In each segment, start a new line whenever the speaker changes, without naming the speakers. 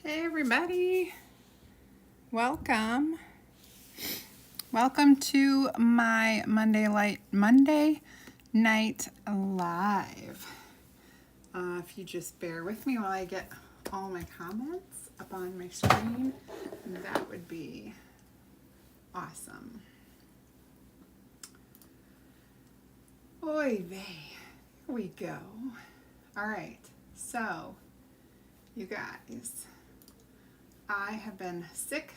Hey everybody, welcome to my Monday night live. If you just bear with me while I get all my comments up on my screen, that would be awesome. Oy vey, here we go. All right, so you guys, I have been sick.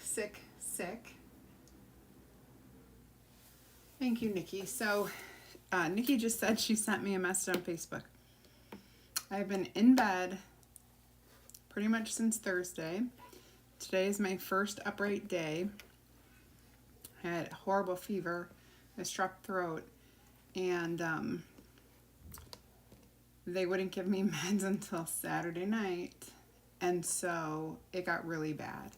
Thank you, Nikki. So, Nikki just said she sent me a message on Facebook. I've been in bed pretty much since Thursday. Today is my first upright day. I had horrible fever, a strep throat, and they wouldn't give me meds until Saturday night. And so it got really bad.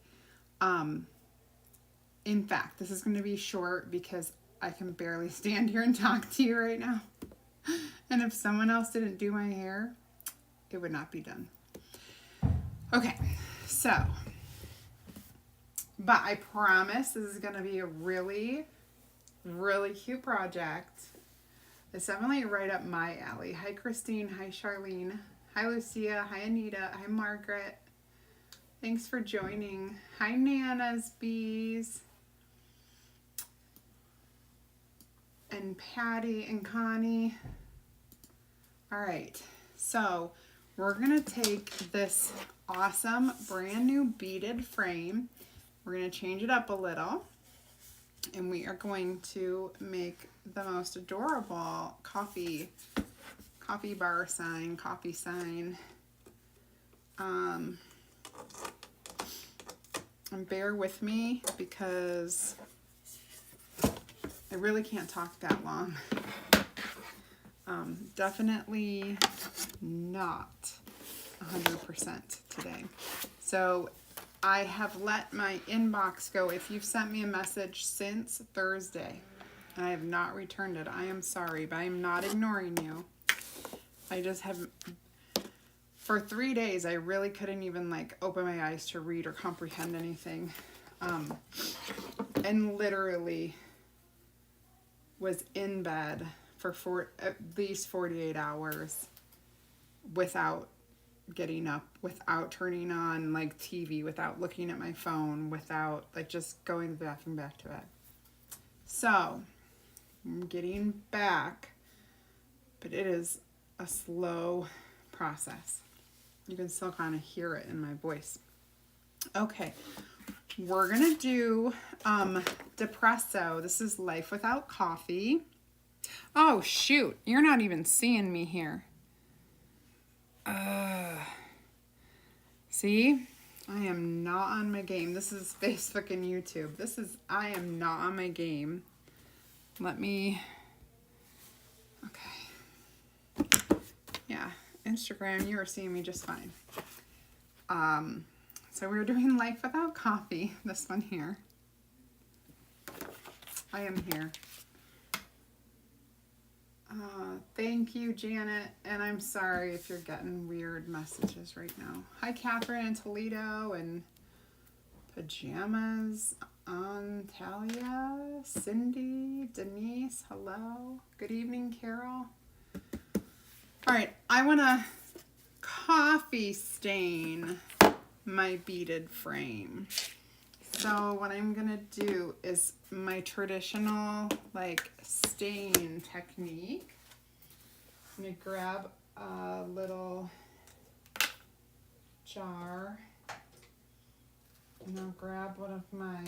In fact, this is going to be short because I can barely stand here and talk to you right now. And if someone else didn't do my hair, it would not be done. Okay, so, but I promise this is going to be a really cute project. It's definitely right up my alley. Hi, Christine. Hi, Charlene. Hi, Lucia. Hi, Anita. Hi, Margaret. Thanks for joining. Hi, Nana's Bees. And Patty and Connie. All right, so we're going to take this awesome brand new beaded frame. We're going to change it up a little. And we are going to make the most adorable coffee bar sign, coffee sign. And bear with me because I really can't talk that long. Definitely not 100% today. So I have let my inbox go. If you've sent me a message since Thursday and I have not returned it, I am sorry, but I am not ignoring you. I just have, for 3 days, I really couldn't even like open my eyes to read or comprehend anything. And literally was in bed for at least 48 hours without getting up, without turning on like TV, without looking at my phone, without like just going to the bathroom, back to bed. So I'm getting back, but it is a slow process. You can still kind of hear it in my voice. Okay, we're gonna do Depresso. This is Life Without Coffee. Oh shoot, you're not even seeing me here. See, I am not on my game. This is Facebook and YouTube. I am not on my game. Let me, okay. Yeah, Instagram, you are seeing me just fine. So we're doing Life Without Coffee, this one here. I am here. Thank you, Janet, and I'm sorry if you're getting weird messages right now. Hi, Catherine and Toledo and Pajamas, Talia, Cindy, Denise, hello. Good evening, Carol. All right, I want to coffee stain my beaded frame. So what I'm gonna do is my traditional like stain technique. I'm gonna grab a little jar and I'll grab one of my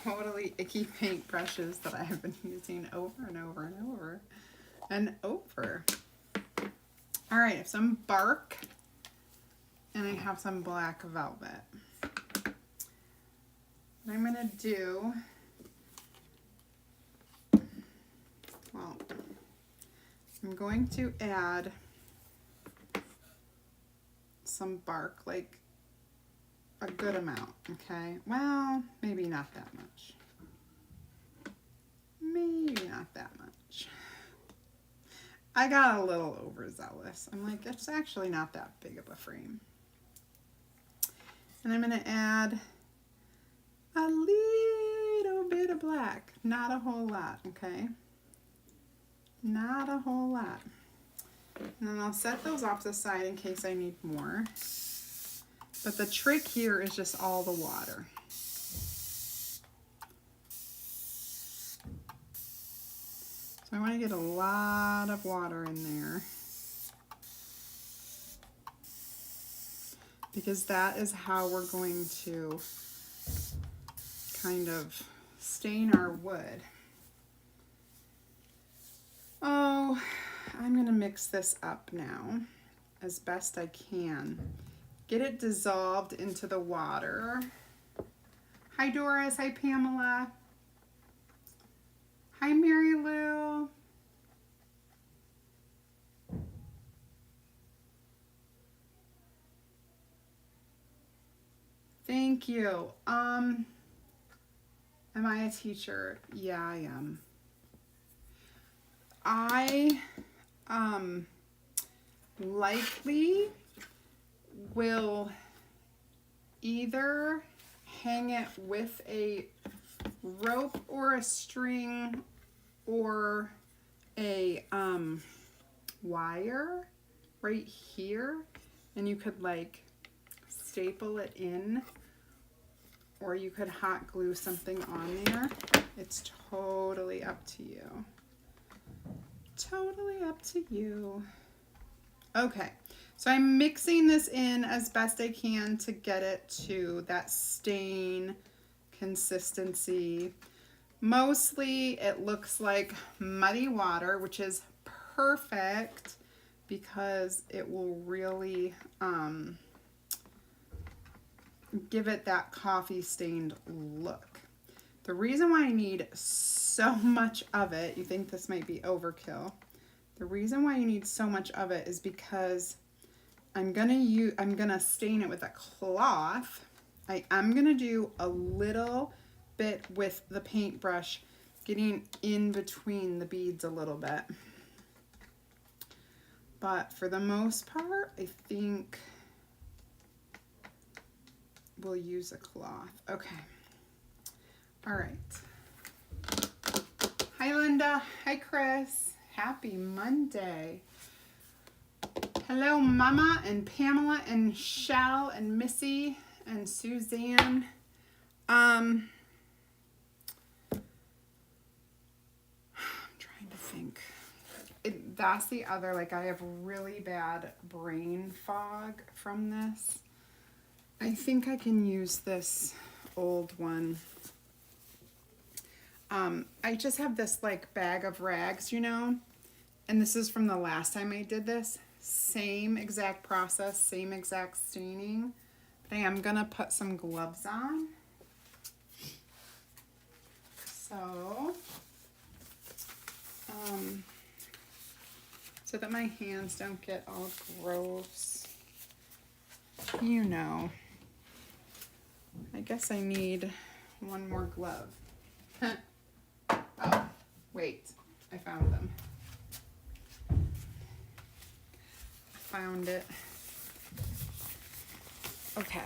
totally icky paint brushes that I have been using over and over and over and over. All right, I have some bark and I have some black velvet. What I'm gonna do, well, I'm going to add some bark, like a good amount, okay? Well, maybe not that much. Maybe not that much. I got a little overzealous. I'm like, it's actually not that big of a frame. And I'm going to add a little bit of black. Not a whole lot, okay? Not a whole lot. And then I'll set those off to the side in case I need more. But the trick here is just all the water. So I want to get a lot of water in there, because that is how we're going to kind of stain our wood. Oh, I'm going to mix this up now as best I can. Get it dissolved into the water. Hi Doris, hi Pamela. Hi Mary Lou. Thank you. Am I a teacher? Yeah, I am. I likely will either hang it with a rope or a string or a wire right here, and you could like staple it in, or you could hot glue something on there. It's totally up to you. Totally up to you. Okay, so I'm mixing this in as best I can to get it to that stain consistency. Mostly it looks like muddy water, which is perfect because it will really give it that coffee stained look. The reason why I need so much of it, you think this might be overkill. The reason why you need so much of it is because I'm gonna stain it with a cloth. I am gonna do a little bit with the paintbrush, getting in between the beads a little bit. But for the most part, I think we'll use a cloth. Okay. All right. Hi, Linda. Hi, Chris. Happy Monday. Hello, Mama and Pamela and Shell and Missy and Suzanne. I'm trying to think. That's the other, like, I have really bad brain fog from this. I think I can use this old one. I just have this like bag of rags, you know, and this is from the last time I did this. Same exact process, same exact staining, but I am gonna put some gloves on. So, so that my hands don't get all gross. You know, I guess I need one more glove. Oh, wait, I found them. Found it. Okay.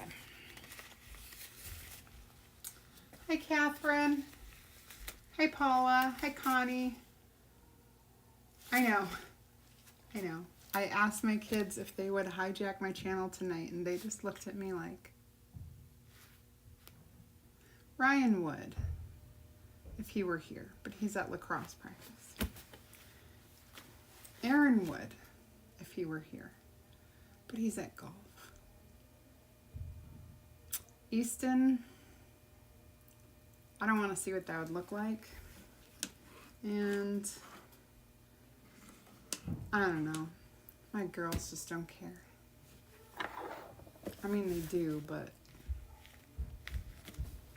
Hi, Catherine. Hi, Paula. Hi, Connie. I know. I asked my kids if they would hijack my channel tonight, and they just looked at me like, Ryan would if he were here, but he's at lacrosse practice. Aaron would if he were here, but he's at golf. Easton, I don't want to see what that would look like. And I don't know. My girls just don't care. I mean, they do, but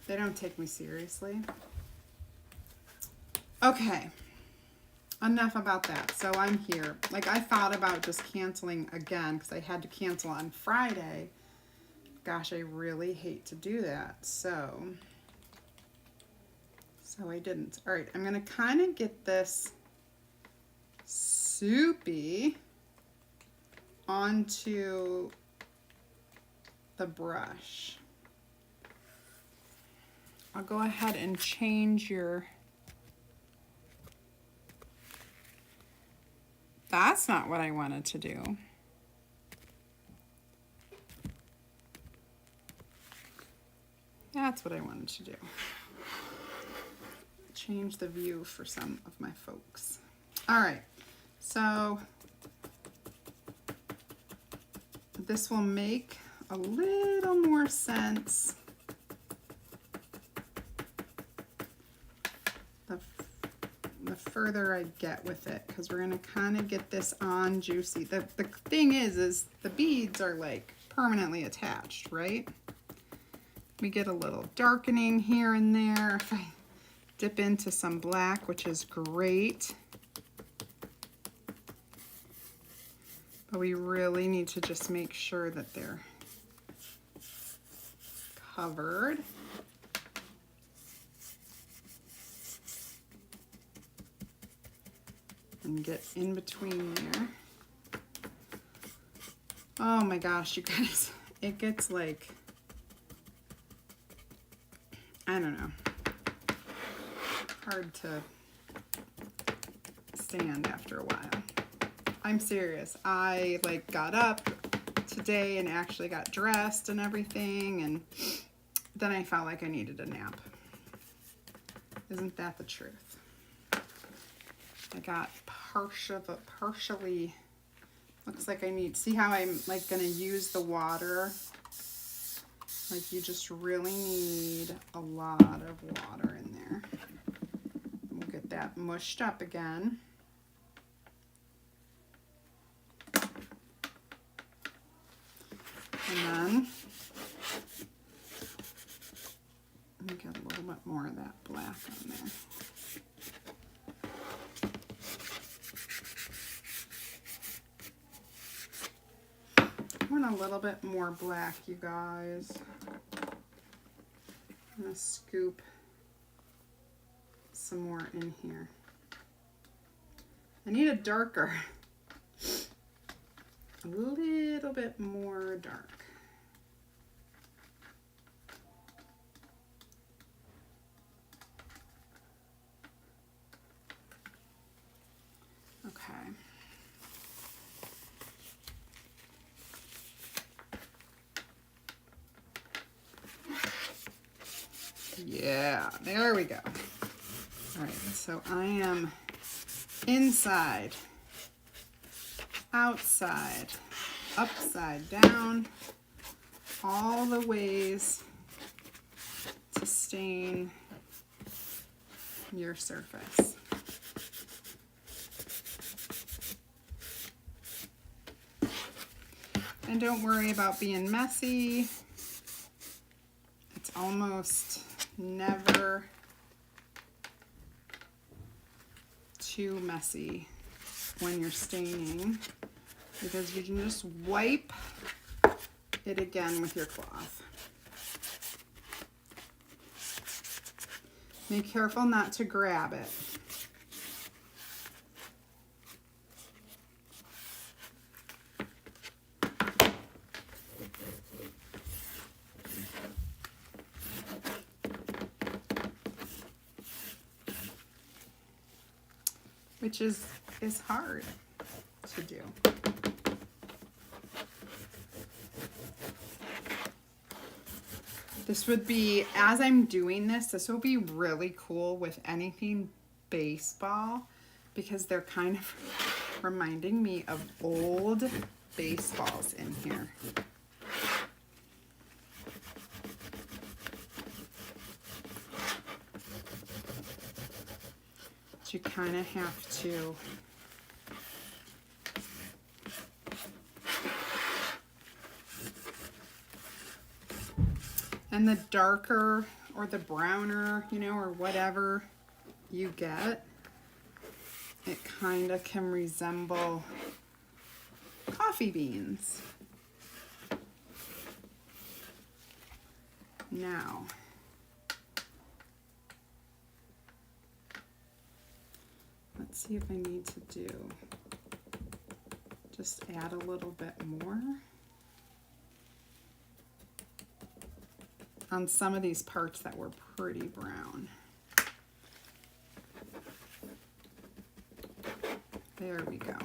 they don't take me seriously. Okay, enough about that. So I'm here. Like, I thought about just canceling again because I had to cancel on Friday. Gosh, I really hate to do that. So I didn't. All right, I'm going to kind of get this soupy onto the brush. I'll go ahead and change your... That's not what I wanted to do. That's what I wanted to do. Change the view for some of my folks. All right, so this will make a little more sense the further I get with it, because we're gonna kind of get this on juicy. The thing is the beads are like permanently attached, right? We get a little darkening here and there if I dip into some black, which is great. But we really need to just make sure that they're covered. And get in between there. Oh my gosh, you guys, it gets like, I don't know, hard to stand after a while. I'm serious. I like got up today and actually got dressed and everything, and then I felt like I needed a nap. Isn't that the truth? I got partially, looks like I need, see how I'm like gonna use the water? Like you just really need a lot of water in there. We'll get that mushed up again. And then let me get a little bit more of that black on there. I want a little bit more black, you guys. I'm gonna scoop some more in here. I need a darker, a little bit more dark. Okay. Yeah, there we go. All right, so I am inside, outside, upside down, all the ways to stain your surface. And don't worry about being messy. It's almost never too messy when you're staining, because you can just wipe it again with your cloth. Be careful not to grab it. Which is hard to do. This would be, as I'm doing this, this will be really cool with anything baseball, because they're kind of reminding me of old baseballs in here. You kind of have to and the darker or the browner, you know, or whatever you get, it kind of can resemble coffee beans. Now, let's see if I need to do Just add a little bit more. On some of these parts that were pretty brown. There we go.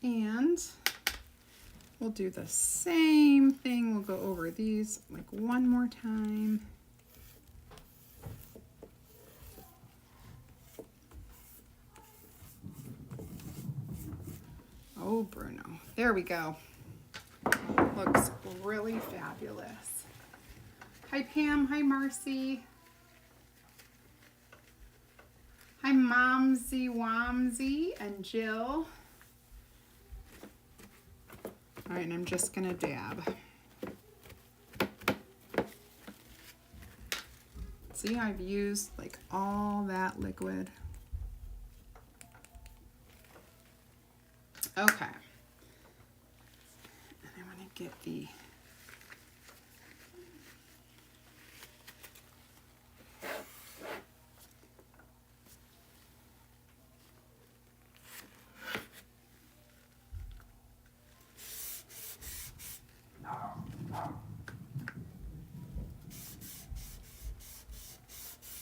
And we'll do the same thing. We'll go over these like one more time. Oh, Bruno. There we go. Looks really fabulous. Hi, Pam. Hi, Marcy. Hi, Momsy Womsy and Jill. All right, and I'm just gonna dab. See, I've used like all that liquid. Okay. And I want to get the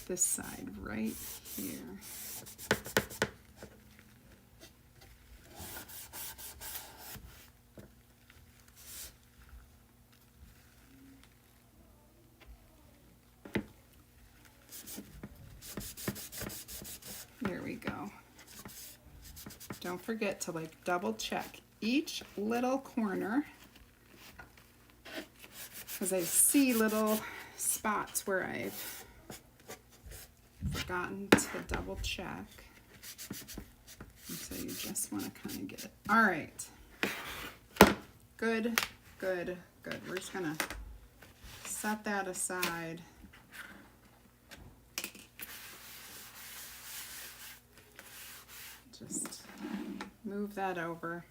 this side right here. There we go. Don't forget to like double check each little corner, because I see little spots where I've forgotten to double check. And so you just want to kind of get it. All right. Good, good, good. We're just gonna set that aside. Just move that over.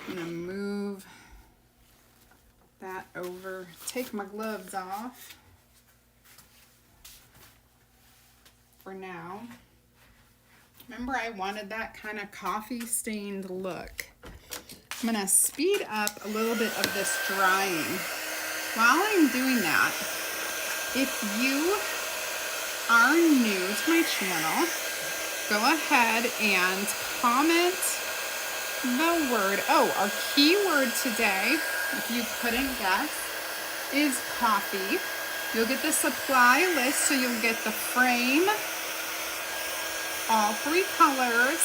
I'm gonna move that over. Take my gloves off for now. Remember, I wanted that kind of coffee stained look. I'm gonna speed up a little bit of this drying. While I'm doing that, if you are new to my channel, go ahead and comment the word. Oh, our keyword today, if you couldn't guess, is coffee. You'll get the supply list, so you'll get the frame, all 3 colors,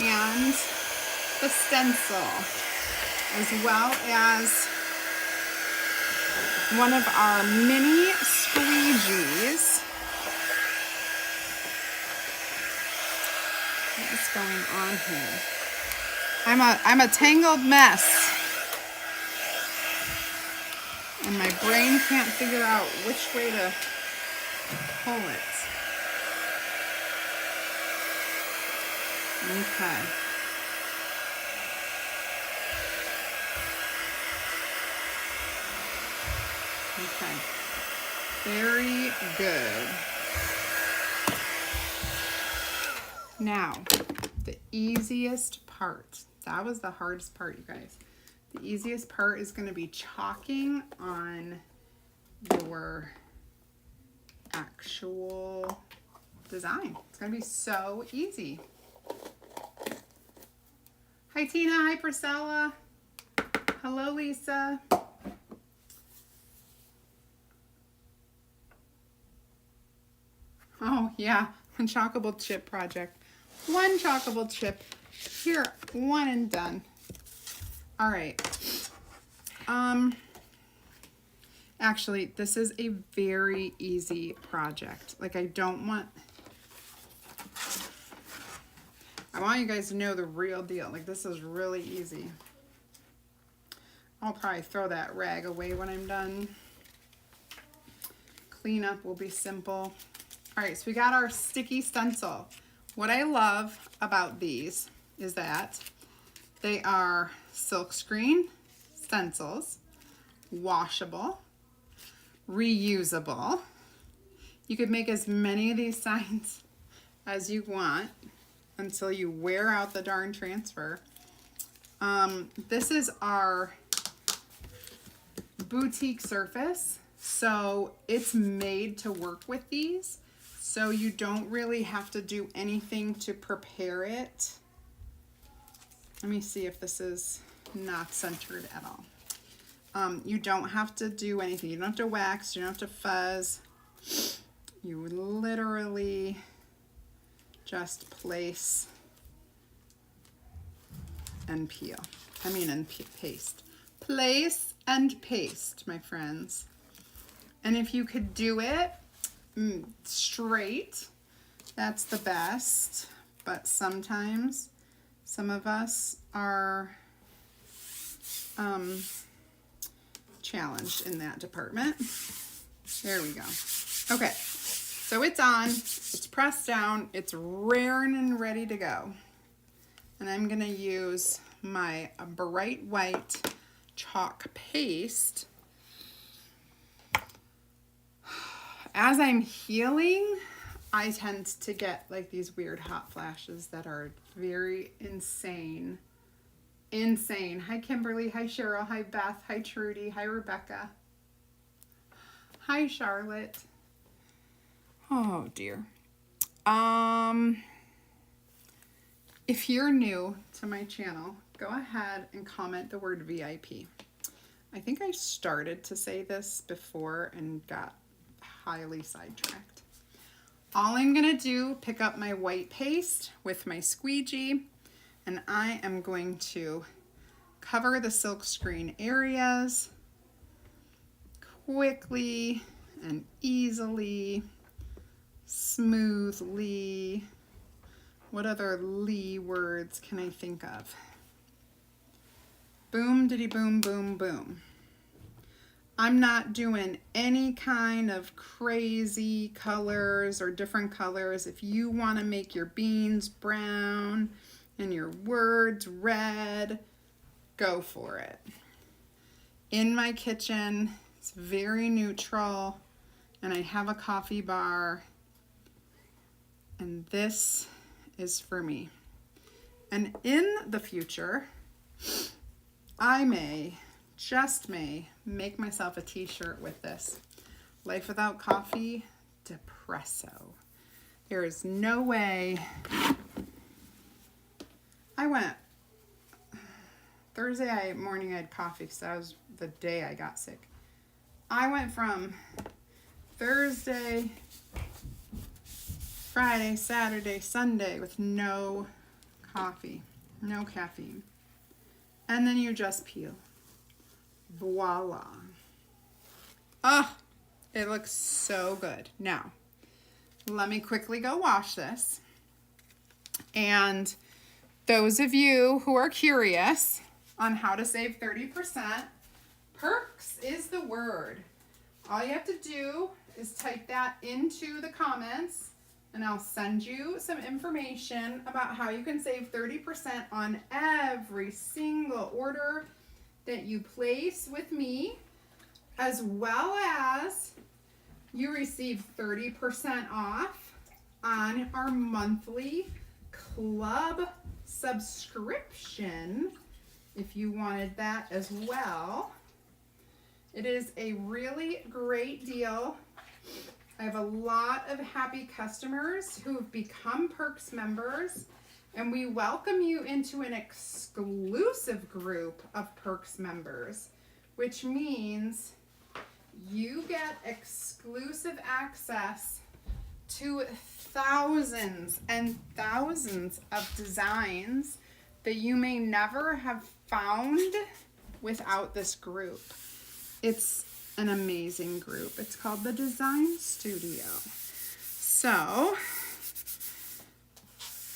and the stencil, as well as one of our mini squeegees. What is going on here? I'm a tangled mess. And my brain can't figure out which way to pull it. Okay. Okay. Very good. Now, the easiest part. That was the hardest part, you guys. The easiest part is going to be chalking on your actual design. It's going to be so easy. Hi, Tina. Hi, Priscilla. Hello, Lisa. Oh, yeah. One chockable chip project. One chockable chip. Here, one and done. All right. Actually, this is a very easy project. Like, I want you guys to know the real deal. Like, this is really easy. I'll probably throw that rag away when I'm done. Cleanup will be simple. All right, so we got our sticky stencil. What I love about these is that they are silkscreen stencils, washable, reusable. You could make as many of these signs as you want until you wear out the darn transfer. This is our boutique surface, so it's made to work with these, so you don't really have to do anything to prepare it. Let me see if this is not centered at all. You don't have to do anything. You don't have to wax, you don't have to fuzz. You literally just place and peel. And paste. Place and paste, my friends. And if you could do it straight, that's the best. But sometimes some of us are challenged in that department. There we go. Okay, so it's on, it's pressed down, it's raring and ready to go. And I'm gonna use my bright white chalk paste. As I'm healing, I tend to get like these weird hot flashes that are very insane. Insane. Hi Kimberly, hi Cheryl, hi Beth, hi Trudy, hi Rebecca. Hi Charlotte. Oh dear. If you're new to my channel, go ahead and comment the word VIP. I think I started to say this before and got highly sidetracked. All I'm gonna do, pick up my white paste with my squeegee, and I am going to cover the silk screen areas quickly and easily, smoothly. What other Lee words can I think of? Boom, diddy, boom, boom, boom. I'm not doing any kind of crazy colors or different colors. If you want to make your beans brown and your words red, go for it. In my kitchen, it's very neutral, and I have a coffee bar, and this is for me. And in the future, I may, just may, make myself a t-shirt with this. Life without coffee, Depresso. There is no way. I went Thursday morning, I had coffee because that was the day I got sick. I went from Thursday, Friday, Saturday, Sunday with no coffee, no caffeine. And then you just peel. Voila. Ah, it looks so good. Now, let me quickly go wash this. And those of you who are curious on how to save 30%, perks is the word. All you have to do is type that into the comments, and I'll send you some information about how you can save 30% on every single order that you place with me, as well as you receive 30% off on our monthly club subscription if you wanted that as well. It is a really great deal. I have a lot of happy customers who have become Perks members, and we welcome you into an exclusive group of Perks members, which means you get exclusive access to thousands and thousands of designs that you may never have found without this group. It's an amazing group. It's called the Design Studio. So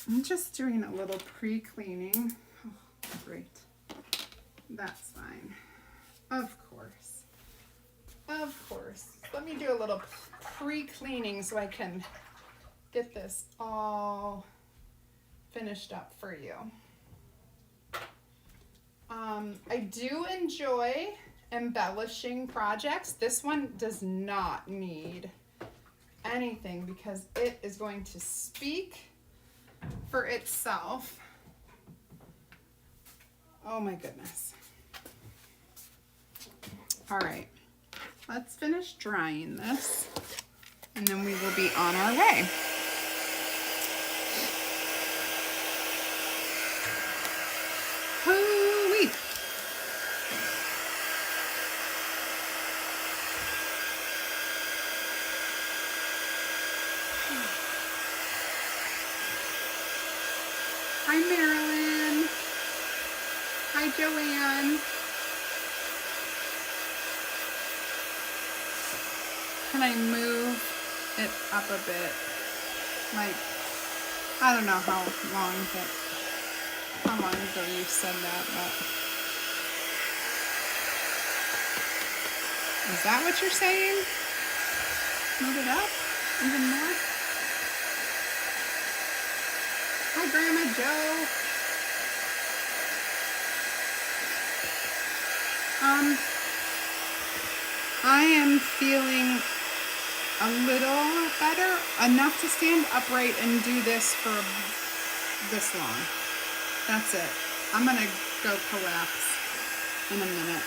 I'm just doing a little pre-cleaning. Oh, great. That's fine. Of course. Of course. Let me do a little pre-cleaning so I can get this all finished up for you. I do enjoy embellishing projects. This one does not need anything because it is going to speak for itself. Oh my goodness. All right, let's finish drying this and then we will be on our way. Hoo-wee. Hi, Marilyn. Hi, Joanne. Can I move it up a bit? Like, I don't know how long ago you said that, but is that what you're saying? Move it up even more? Hi, Grandma Joe. I am feeling a little better, enough to stand upright and do this for this long. That's it. I'm gonna go collapse in a minute.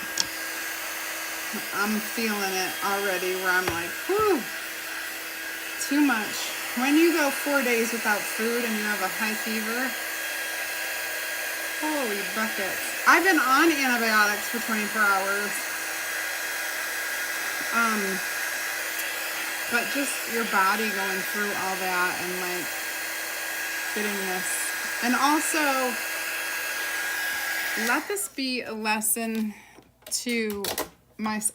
I'm feeling it already where I'm like, whew, too much. When you go 4 days without food and you have a high fever, holy buckets. I've been on antibiotics for 24 hours. But just your body going through all that and like getting this. And also, let this be a lesson to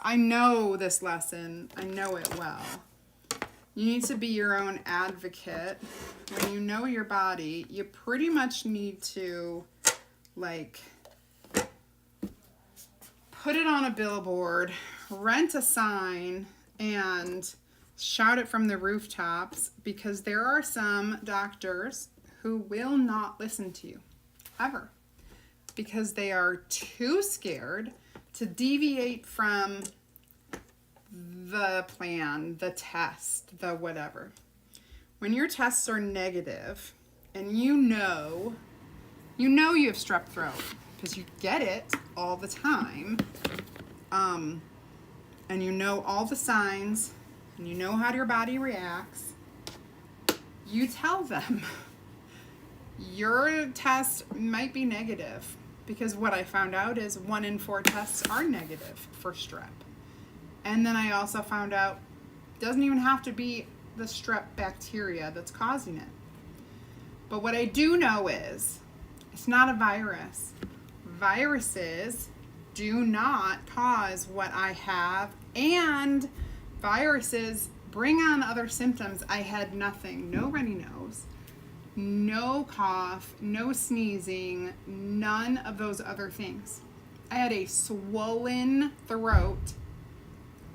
I know this lesson. I know it well. You need to be your own advocate. When you know your body, you pretty much need to like put it on a billboard, rent a sign, and shout it from the rooftops, because there are some doctors who will not listen to you ever because they are too scared to deviate from the plan, the test, the whatever. When your tests are negative and you know you have strep throat because you get it all the time, and you know all the signs and you know how your body reacts, you tell them your test might be negative, because what I found out is 1 in 4 tests are negative for strep. And then I also found out it doesn't even have to be the strep bacteria that's causing it. But what I do know is it's not a virus. Viruses do not cause what I have, and viruses bring on other symptoms. I had nothing, no runny nose, no cough, no sneezing, none of those other things. I had a swollen throat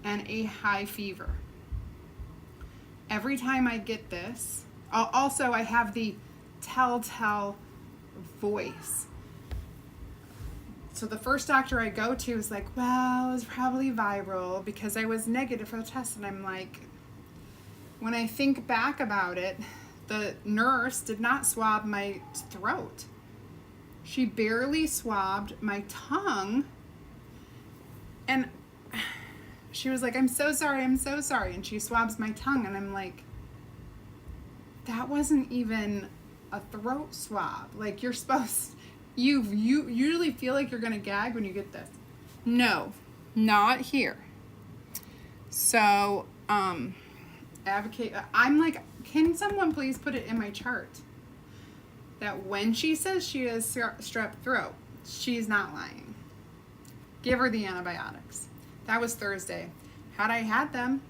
and a high fever. Every time I get this, also I have the telltale voice. So the first doctor I go to is like, well, it was probably viral because I was negative for the test. And I'm like, when I think back about it, the nurse did not swab my throat. She barely swabbed my tongue. And she was like, I'm so sorry. And she swabs my tongue. And I'm like, that wasn't even a throat swab. Like, you're supposed, you usually feel like you're going to gag when you get this. No, not here. So, advocate. I'm like, can someone please put it in my chart that when she says she has strep throat, she's not lying. Give her the antibiotics. That was Thursday. Had I had them,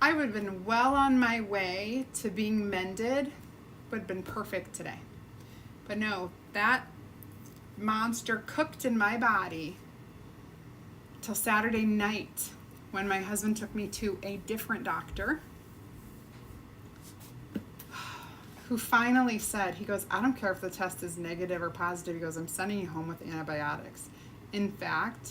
I would have been well on my way to being mended, would have been perfect today. But no, that monster cooked in my body till Saturday night when my husband took me to a different doctor who finally said, he goes, I don't care if the test is negative or positive. He goes, I'm sending you home with antibiotics. In fact,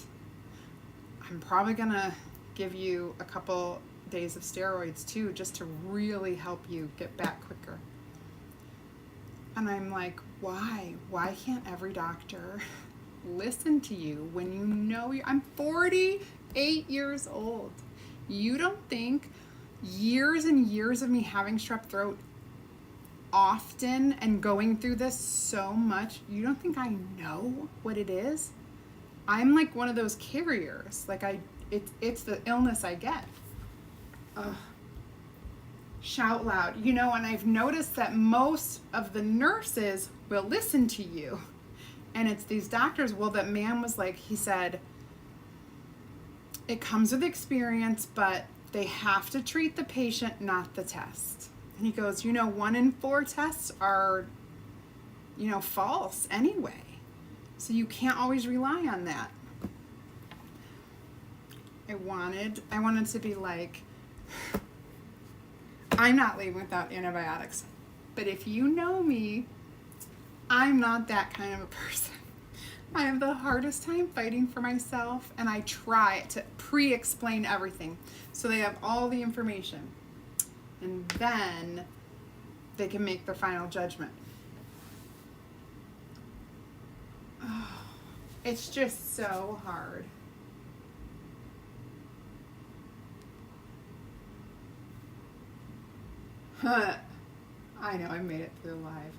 I'm probably going to give you a couple days of steroids too, just to really help you get back quicker. And I'm like, why? Why can't every doctor listen to you when you know I'm 48 years old? You don't think years and years of me having strep throat often and going through this so much, you don't think I know what it is? I'm like one of those carriers. Like it's the illness I get. Ugh. Shout loud. You know, and I've noticed that most of the nurses will listen to you. And it's these doctors. Well, that man was like, he said, it comes with experience, but they have to treat the patient, not the test. And he goes, 1 in 4 tests are, false anyway. So you can't always rely on that. I wanted to be like, I'm not leaving without antibiotics. But if you know me, I'm not that kind of a person. I have the hardest time fighting for myself, and I try to pre-explain everything so they have all the information. And then they can make their final judgment. Oh, it's just so hard. I know, I made it through live.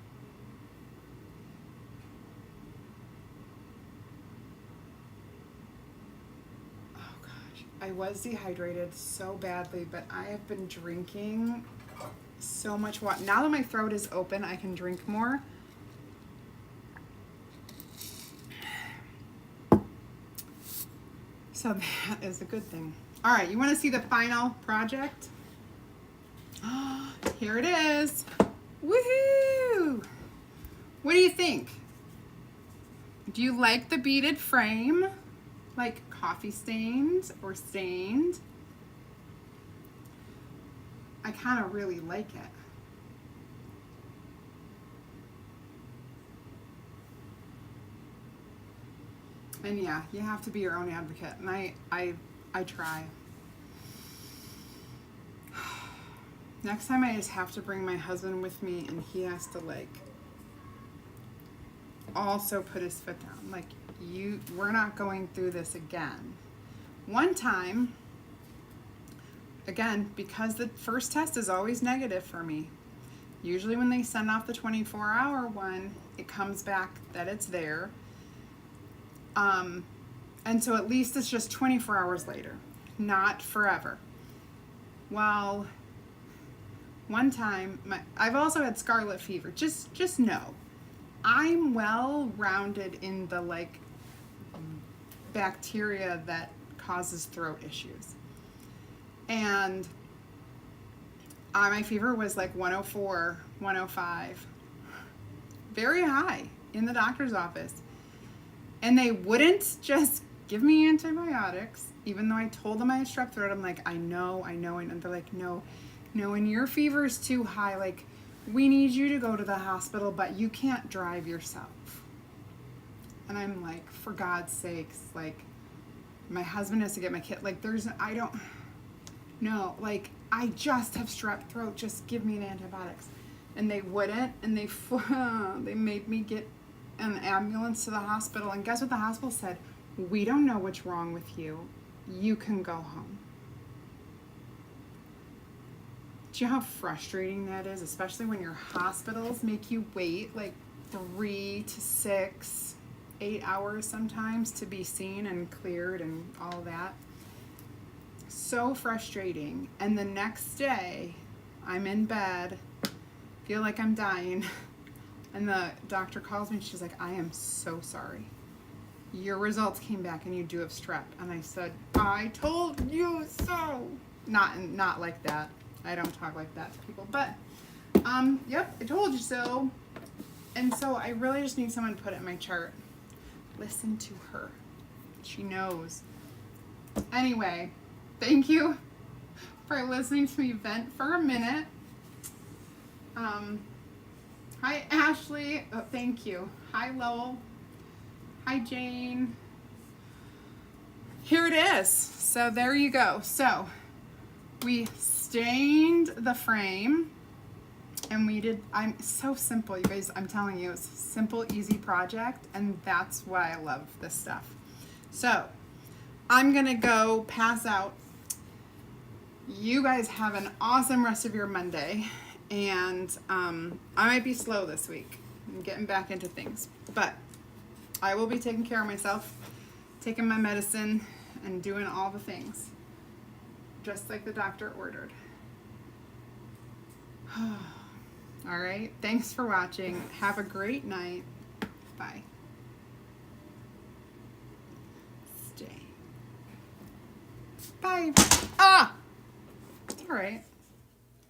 Oh gosh, I was dehydrated so badly, but I have been drinking so much water. Now that my throat is open, I can drink more. So that is a good thing. All right, you want to see the final project? Here it is. Woohoo! What do you think? Do you like the beaded frame? Like coffee stained or stained? I kind of really like it. And yeah, you have to be your own advocate, and I try. Next time I just have to bring my husband with me, and he has to like also put his foot down. Like, we're not going through this again. One time, again, because the first test is always negative for me. Usually when they send off the 24-hour one, it comes back that it's there. And so at least it's just 24 hours later, not forever. Well, one time, I've also had scarlet fever. Just know, I'm well-rounded in the like bacteria that causes throat issues. And my fever was like 104, 105, very high in the doctor's office. And they wouldn't just give me antibiotics, even though I told them I had strep throat. I'm like, I know. And they're like, no, and your fever is too high. Like, we need you to go to the hospital, but you can't drive yourself. And I'm like, for God's sakes, like, my husband has to get my kid. Like, like, I just have strep throat. Just give me the antibiotics. And they wouldn't, and they made me get an ambulance to the hospital. And guess what the hospital said? We don't know what's wrong with you. You can go home. Do you know how frustrating that is? Especially when your hospitals make you wait like 3 to 6, 8 hours sometimes to be seen and cleared and all that. So frustrating. And the next day, I'm in bed, feel like I'm dying. And the doctor calls me and she's like, I am so sorry. Your results came back and you do have strep. And I said, I told you so. Not like that. I don't talk like that to people. But, yep, I told you so. And so I really just need someone to put it in my chart. Listen to her. She knows. Anyway, thank you for listening to me vent for a minute. Hi, Ashley. Oh, thank you. Hi, Lowell. Hi, Jane. Here it is. So there you go. So We stained the frame and we did, so simple, you guys, I'm telling you, it's a simple, easy project, and that's why I love this stuff. So, I'm gonna go pass out. You guys have an awesome rest of your Monday, and I might be slow this week. I'm getting back into things, but I will be taking care of myself, taking my medicine, and doing all the things, just like the doctor ordered. All right, thanks for watching. Have a great night. Bye. Stay. Bye. Ah! All right.